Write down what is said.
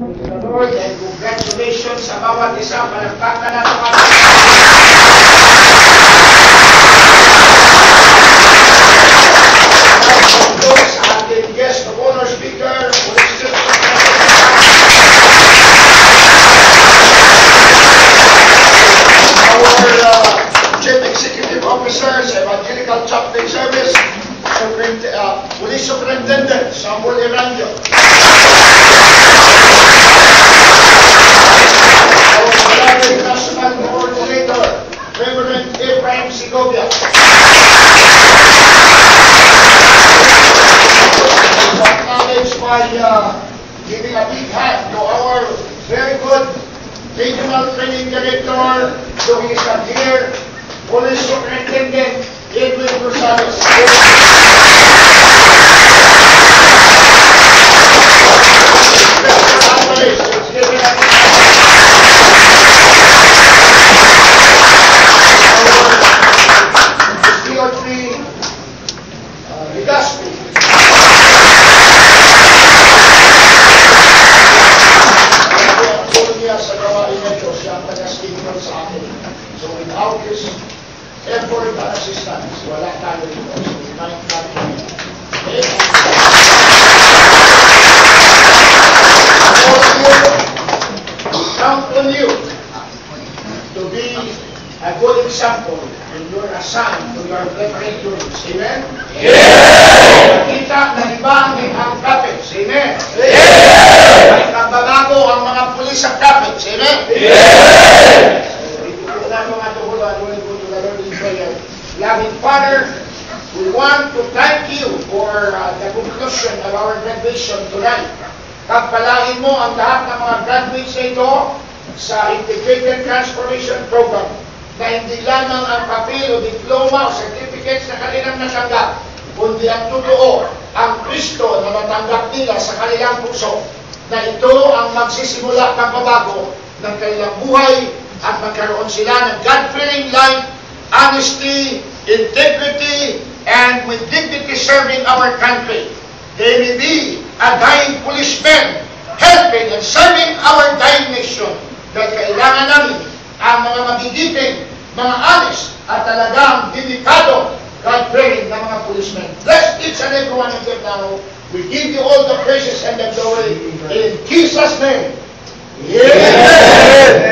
Lord, and congratulations sa bawat isa. Palagpakan natin ang sa ating guest of honor speaker, our Chief Executive Officer sa Evangelical Chaplain Service, Police Superintendent Samuel Erandio. National Coordinator, Reverend Ephraim Segovia. Acknowledged by giving a big hand to our very good Regional Training Director, so he is not here, Police Superintendent Edwin Rosales. So without his effort and assistance, wala tayo dito. So we might not be. Count on you to be a good example and you're assigned to your different units. Amen? Yeah! Nakita na iba ang captains. Amen? Yeah! May kababago ang mga pulis at captains. Amen? Yeah! Loving Father, we want to thank you for the conclusion of our graduation tonight. Pagpalain mo ang lahat ng mga graduates na ito sa Integrated Transformation Program na hindi lamang ang papel o diploma o certificates na kanilang natanggap, kundi ang totoo, ang Kristo na natanggap nila sa kanilang puso, na ito ang magsisimula ng pabago ng kanilang buhay at magkaroon sila ng God-fearing life, honesty, integrity, and with dignity serving our country. They may be a dying policeman helping and serving our dying nation. Dahil kailangan namin ang mga magigiting, mga honest, at talagang dedikado, God-fearing na mga policemen. Bless each and every one of them now. We give you all the praises and the glory in Jesus' name. Amen.